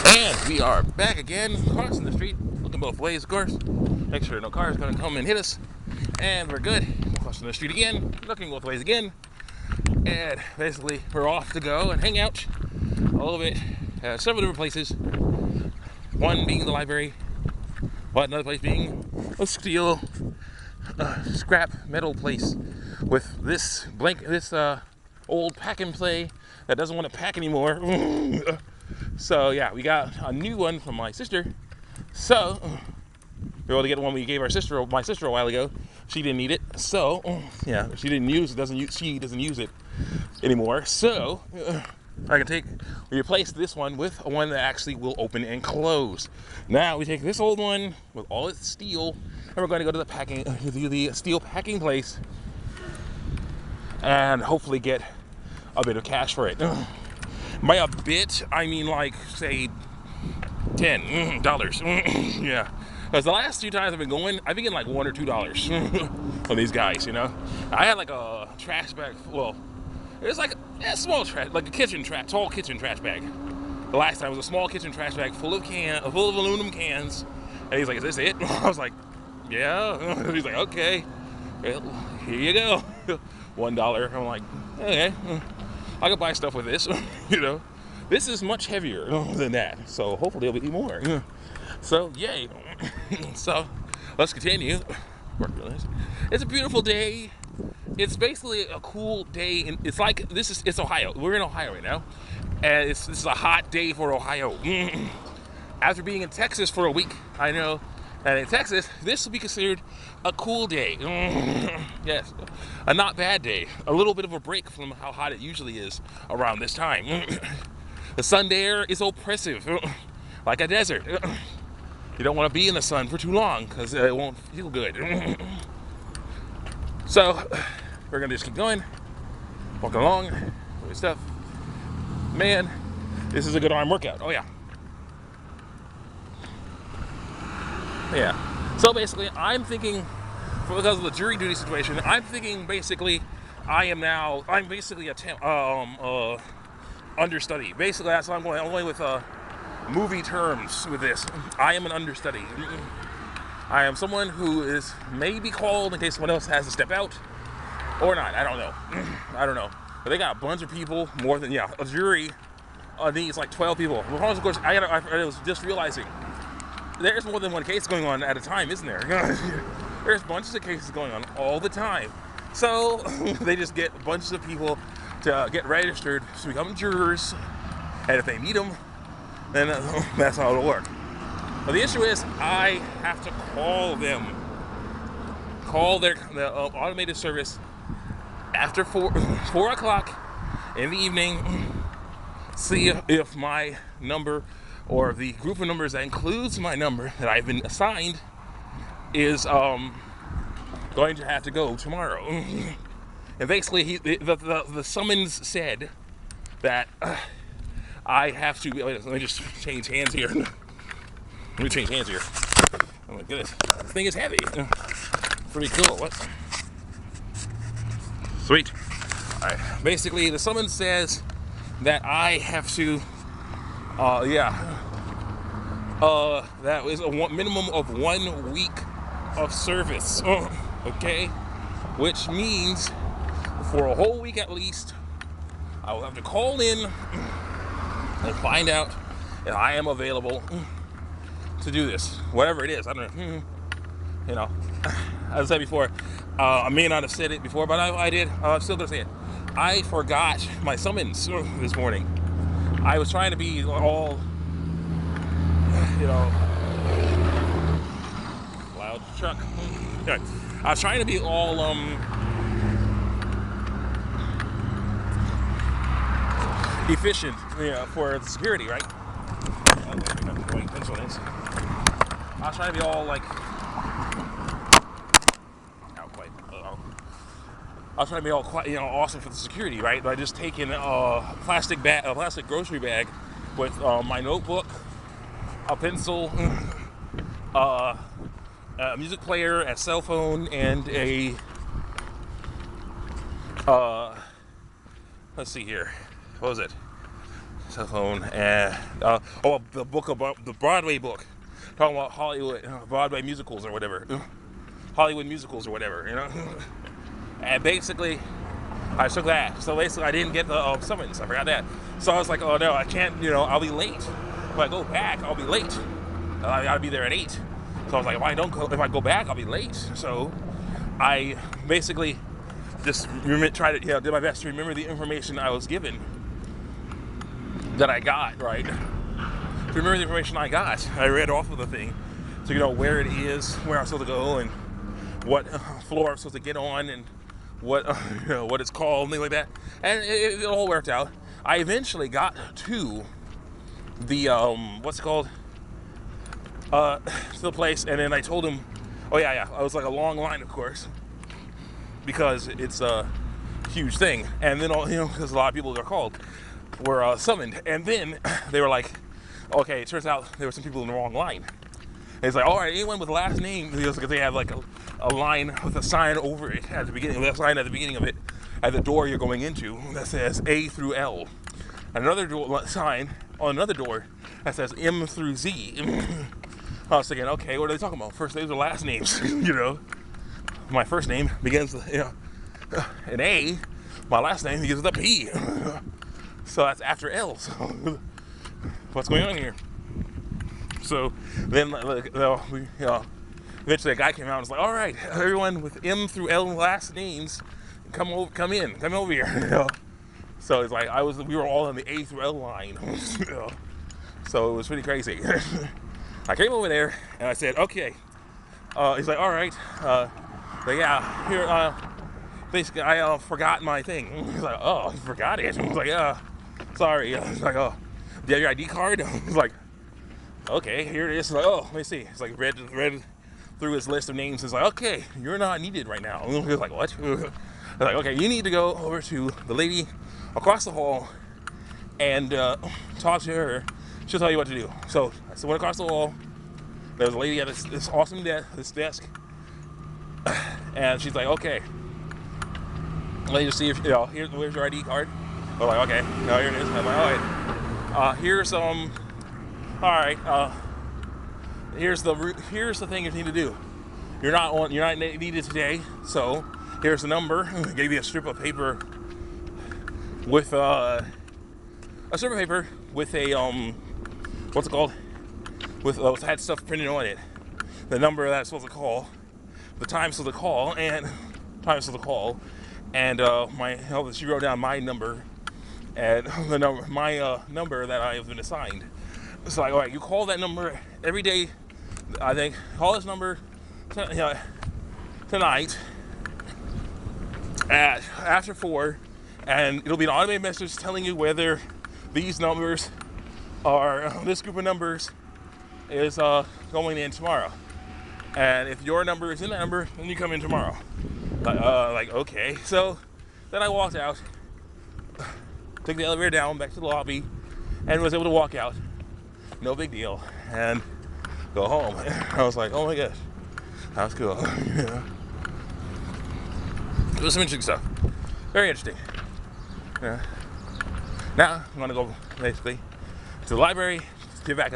And we are back again, crossing the street, looking both ways, of course. Make sure no car is going to come and hit us. And we're good. Crossing the street again, looking both ways again. And basically, we're off to go and hang out a little bit at several different places. One being the library, but another place being a steel scrap metal place with this old pack and play that doesn't want to pack anymore. So yeah, we got a new one from my sister. So we were able to get the one we gave my sister a while ago. She didn't need it, so yeah, she doesn't use it anymore. So I can replace this one with one that actually will open and close. Now we take this old one with all its steel, and we're going to go to the steel packing place, and hopefully get a bit of cash for it. By a bit, I mean like, say, $10. Yeah. Because the last few times I've been going, I've been getting like $1 or $2 from these guys, you know? I had like a trash bag, well, it was like a small trash, like a tall kitchen trash bag. The last time it was a small kitchen trash bag full of aluminum cans. And he's like, "Is this it?" I was like, "Yeah." He's like, "Okay, well, here you go." $1. I'm like, okay. I could buy stuff with this, you know. This is much heavier than that, so hopefully it'll be more. So, yay. So, let's continue. It's a beautiful day. It's basically a cool day. And it's like, it's Ohio. We're in Ohio right now. And this is a hot day for Ohio. After being in Texas for a week, I know. And in Texas, this will be considered a cool day. Yes, a not bad day. A little bit of a break from how hot it usually is around this time. The sun there is oppressive, like a desert. You don't want to be in the sun for too long because it won't feel good. So we're gonna just keep going, walking along, doing stuff. Man, this is a good arm workout. Oh yeah. Yeah. So basically, I'm thinking, because of the jury duty situation, I'm thinking basically, I'm basically a understudy. Basically, that's what I'm going. I'm going with movie terms with this. I am an understudy. I am someone who is maybe called in case someone else has to step out, or not. I don't know. I don't know. But they got a bunch of people, more than a jury. Needs like 12 people. Of course, I was just realizing. There's more than one case going on at a time, isn't there? There's bunches of cases going on all the time. So they just get bunches of people to get registered to become jurors. And if they meet them, then that's how it'll work. But the issue is, I have to call them. Call the automated service after 4 o'clock in the evening. See if my number, or the group of numbers that includes my number that I've been assigned, is going to have to go tomorrow. And basically, the summons said that I have to. Let me just change hands here. Let me change hands here. Oh my goodness, this thing is heavy. Pretty cool. What? Sweet. All right. Basically, the summons says that I have to. That is a minimum of 1 week of service, okay? Which means for a whole week at least, I will have to call in and find out if I am available to do this, whatever it is. I don't know, you know. As I said before, I may not have said it before, but I did. I'm still gonna say it. I forgot my summons this morning. I was trying to be all, loud truck. Anyway, I was trying to be all efficient, for the security, right? I was trying to be all like, I was trying to be all quite, awesome for the security, right? By just taking a plastic grocery bag with my notebook, a pencil, a music player, a cell phone, and a let's see here, what was it? cell phone, and the book about the Broadway book, talking about Hollywood, Broadway musicals or whatever, Hollywood musicals or whatever, you know. And basically, I took that. So basically, I didn't get the summons. I forgot that. So I was like, oh no, I can't. You know, I'll be late. If I go back, I'll be late. I gotta be there at 8. So I was like, if I go back, I'll be late. So I basically just tried to, you know, did my best to remember the information I was given, that I got, right? To remember the information I got, I read off of the thing, so you know where it is, where I'm supposed to go, and what floor I'm supposed to get on, and what you know, what it's called, and things like that. And it all worked out. I eventually got to the what's it called? To the place, and then I told him, oh yeah, I was like a long line, of course, because it's a huge thing. And then, you know, because a lot of people that are called were summoned, and then they were like, okay, it turns out there were some people in the wrong line. And it's like, all right, anyone with last name, because they have like a line with a sign over it at the beginning, that sign at the beginning of it, at the door you're going into, that says A through L. Another sign on another door that says M through Z. I was thinking, okay, what are they talking about? First names or last names? You know, my first name begins with, you know, an A. My last name begins with a P. So that's after L. So what's going on here? So then, eventually a guy came out and was like, all right, everyone with M through L last names, come over here. You know? So it's like we were all on the A through L line. You know? So it was pretty crazy. I came over there and I said, okay. He's like, all right. But yeah, here. Basically, I forgot my thing. He's like, oh, you forgot it. I was like, yeah, sorry. He's like, oh, do you have your ID card? I was like, okay, here it is. He's like, oh, let me see. He's like, read through his list of names. He's like, okay, you're not needed right now. He was like, what? I was like, okay, you need to go over to the lady across the hall and talk to her. She'll tell you what to do. So I went across the hall. There was a lady at this awesome desk, and she's like, okay, let me just see if, you know, where's your ID card? I'm like, okay, no, here it is. I'm like, all right, here's all right, here's the thing you need to do. You're not needed today, so here's the number. I gave you a strip of paper with a what's it called? With had stuff printed on it. The number that I'm supposed to call, the time supposed to call, and she wrote down my number and my number that I have been assigned. So like, all right, you call that number every day. I think call this number tonight at after 4, and it'll be an automated message telling you whether these numbers are this group of numbers is going in tomorrow. And if your number is in that number, then you come in tomorrow. Like okay. So then I walked out, took the elevator down back to the lobby, and was able to walk out. No big deal, and go home. I was like, oh my gosh, that was cool. Yeah. It was some interesting stuff. Very interesting. Yeah. Now I'm gonna go basically to the library, give back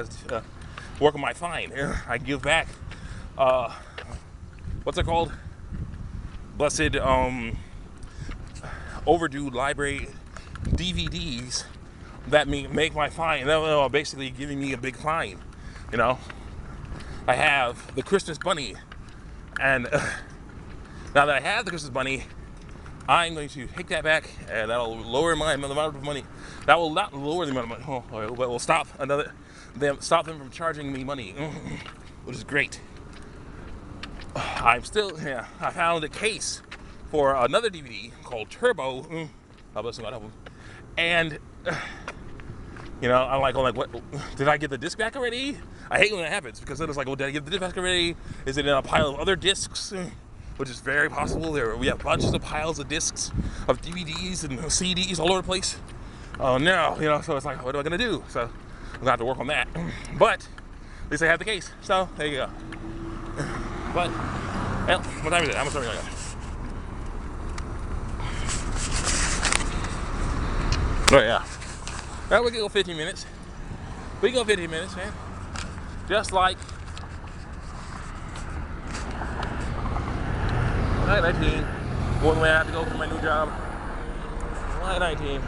work on my fine. I give back what's it called? Blessed overdue library DVDs that make my fine. They're basically giving me a big fine. You know, I have the Christmas bunny, and now that I have the Christmas bunny, I'm going to take that back, and that'll lower my amount of money. That will not lower the amount of money, but will stop them from charging me money, which is great. I found a case for another DVD called Turbo. And you know, I'm like, what? Did I get the disc back already? I hate when that happens, because then it's like, well, did I get the disc back already? Is it in a pile of other discs? Which is very possible. We have bunches of piles of discs of DVDs and CDs all over the place. Oh no, you know, so it's like, what am I gonna do? So I'm gonna have to work on that. But at least I have the case. So there you go. But well, what time is it? How much time I got? Oh yeah. we can go 15 minutes. We can go 15 minutes, man. Just like 19. One way I have to go to my new job. 19.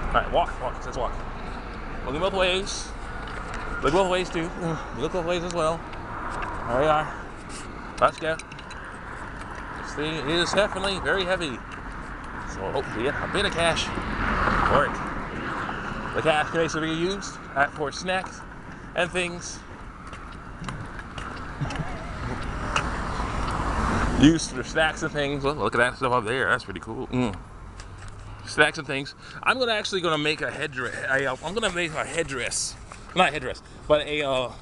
Alright, walk. Let's walk. Look both ways. Look both ways too. Look both ways as well. There we are. Let's go. This thing is definitely very heavy. So hopefully get a bit of cash for it. The cash can basically be used for snacks and things. Used for snacks and things. Look at that stuff up there. That's pretty cool. Snacks and things. I'm actually gonna make a headdress. I'm gonna make a headdress, not a headdress, but a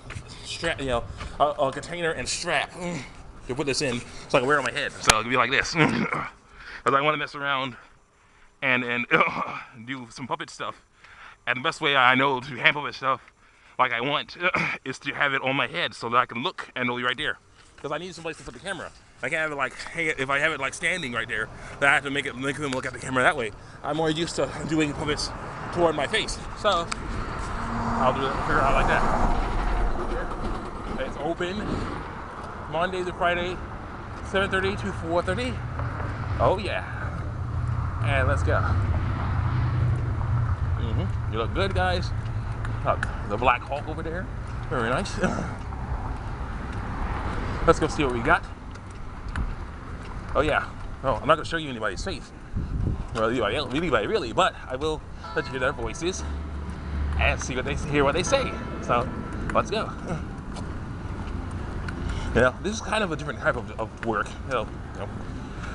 strap. You know, a container and strap to put this in, so I can wear it on my head. So it'll be like this. Because I want to mess around and do some puppet stuff. And the best way I know to handle this stuff like I want is to have it on my head so that I can look and it'll be right there. Because I need some place to put the camera. I can't have it like, if I have it like standing right there, then I have to make them look at the camera that way. I'm more used to doing puppets toward my face. So I'll figure it out like that. It's open Monday to Friday, 7:30 to 4:30. Oh yeah. And let's go. You look good, guys. Look, the Black Hawk over there. Very nice. Let's go see what we got. Oh yeah. Oh, I'm not gonna show you anybody's face. Well, really, but I will let you hear their voices and see what they say. So let's go. You know, this is kind of a different type of work.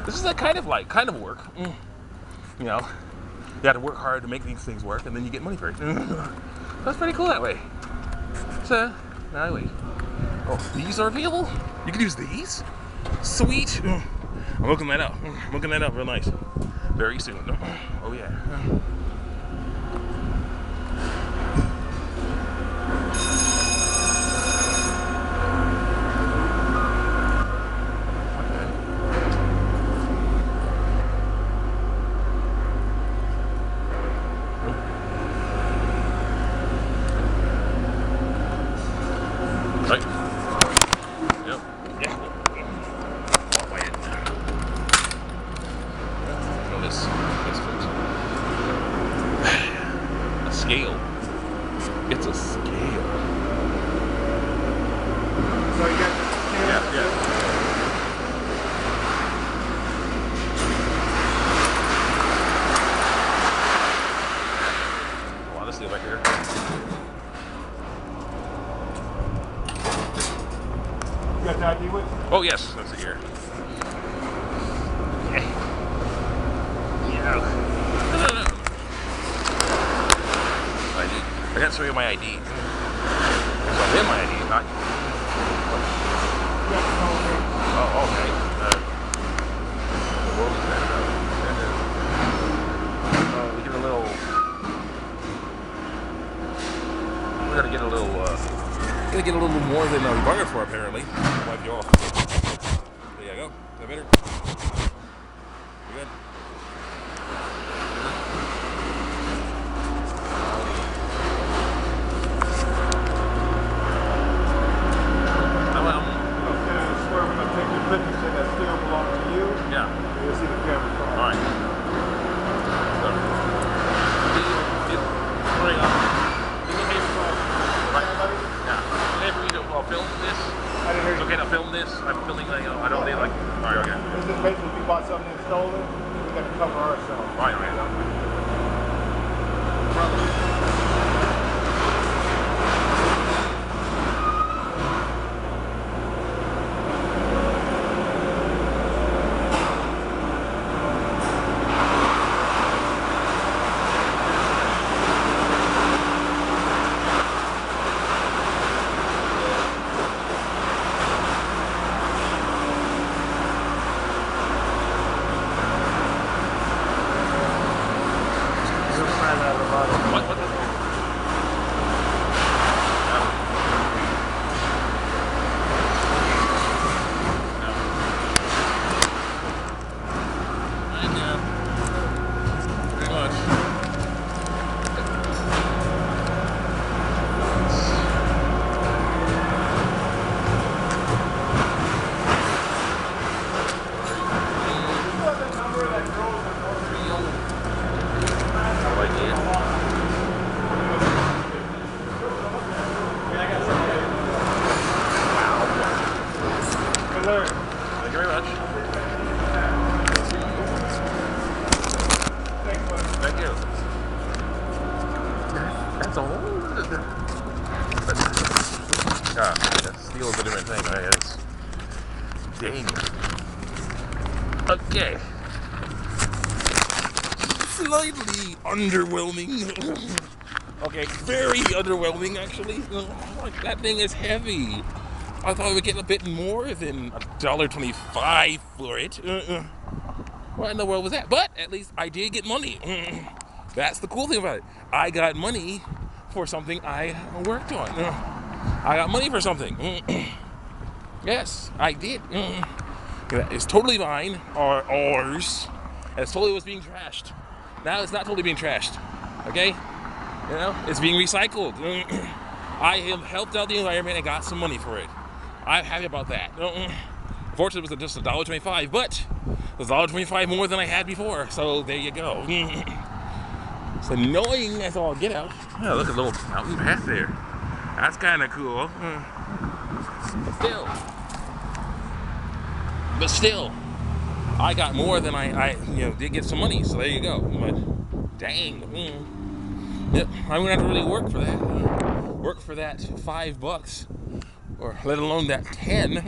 This is a kind of work. You know, you have to work hard to make these things work, and then you get money for it. That's pretty cool that way. So, anyway. Oh, these are available? You can use these? Sweet. I'm looking that up. I'm looking that up real nice. Very soon. Oh, yeah. Right. Yep. Yeah. Walk by it. Know this folks. A scale. It's a scale. So you got the scale? Yeah. A lot of steel back here. You got the ID with you? Oh yes, that's it here. Yeah. No. I got to show you my ID. So I have my ID, not. Oh, okay. What was that? We get a little. We gotta get a little. Gonna get a little more than we bargained for, apparently. I'll wipe you off. There you go. Is that better? You good? You'll see the camera. All right. Film this. It's okay to film this. I'm filming, I don't need like. All right, okay. This is basically if you bought something and stole it, we got to cover ourselves. Right. Ah, yeah, steel is a different thing, I guess. Dang. Okay. Slightly underwhelming. Okay, very underwhelming actually. Like, that thing is heavy. I thought I would get a bit more than $1.25 for it. What in the world was that? But at least I did get money. That's the cool thing about it. I got money for something I worked on. I got money for something. Yes, I did. It's totally mine, or ours. It's totally was being trashed. Now it's not totally being trashed. Okay? You know, it's being recycled. I have helped out the environment and got some money for it. I'm happy about that. Fortunately, it was just $1.25, but it was $1.25 more than I had before. So there you go. It's annoying as all get out. Yeah, look at the little mountain path there. That's kind of cool. But still, I got more than I did get some money. So there you go. But dang. Yep, I'm gonna have to really work for that. Work for that $5, or let alone that 10.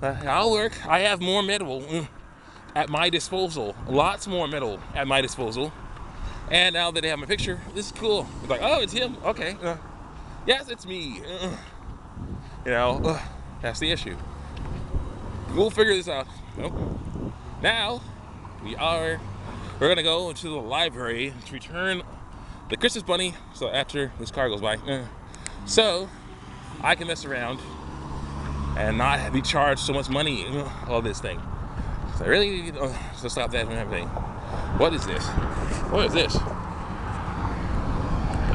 I'll work. I have more metal at my disposal. Lots more metal at my disposal. And now that they have my picture, this is cool. It's like, oh, it's him. Okay. Yes, it's me. That's the issue. We'll figure this out. Nope. Now, we're gonna go into the library to return the Christmas bunny, so after this car goes by, so I can mess around and not be charged so much money all this thing. So I really need to stop that from happening. What is this? What is this? Of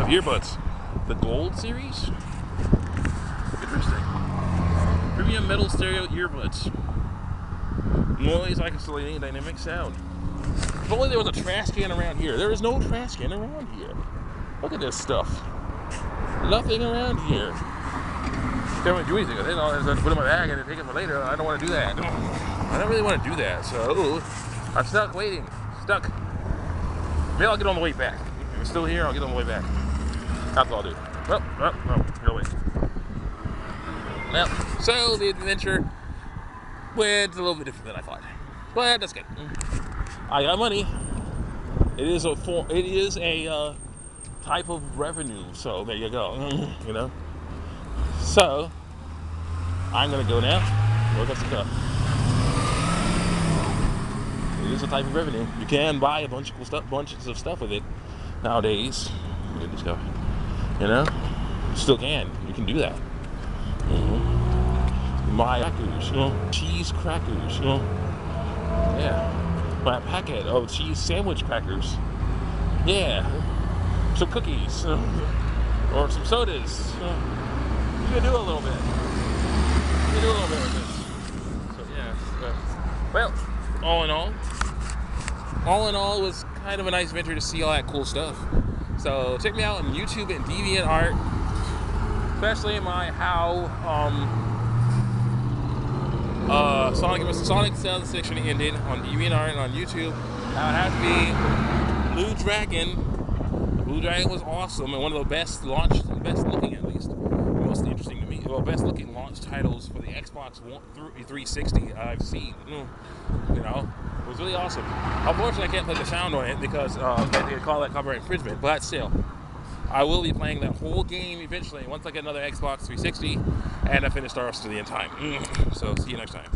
earbuds. The Gold series? Interesting. Premium metal stereo earbuds. Noise isolating dynamic sound. If only there was a trash can around here. There is no trash can around here. Look at this stuff. Nothing around here. Can't really do anything with it. I'll just put it in my bag and take it for later. I don't want to do that. I don't really want to do that. So I'm stuck waiting. Stuck. Maybe I'll get on the way back. If I'm still here, I'll get on the way back. That's what I'll do. No way. Well, so the adventure went a little bit different than I thought. But that's good. I got money. It is a type of revenue, so there you go. So I'm gonna go now. Look up some stuff. It is a type of revenue. You can buy a bunch of cool stuff, bunches of stuff with it nowadays. You just go, still can. You can do that. My crackers, cheese crackers, yeah. My packet of cheese sandwich crackers, yeah. Some cookies, or some sodas. You can do a little bit. You can do a little bit of this. So yeah. Well, all in all, it was kind of a nice adventure to see all that cool stuff. So check me out on YouTube and DeviantArt, especially my Sonic Sound section ended on DeviantArt and on YouTube. That would have to be Blue Dragon. Blue Dragon was awesome and one of the best looking at least, most interesting to me. Well, best looking launch titles for the Xbox 360 I've seen. It was really awesome. Unfortunately, I can't play the sound on it because they call that copyright infringement. But still, I will be playing that whole game eventually once I get another Xbox 360 and I finish Star Wars to the end time. So see you next time.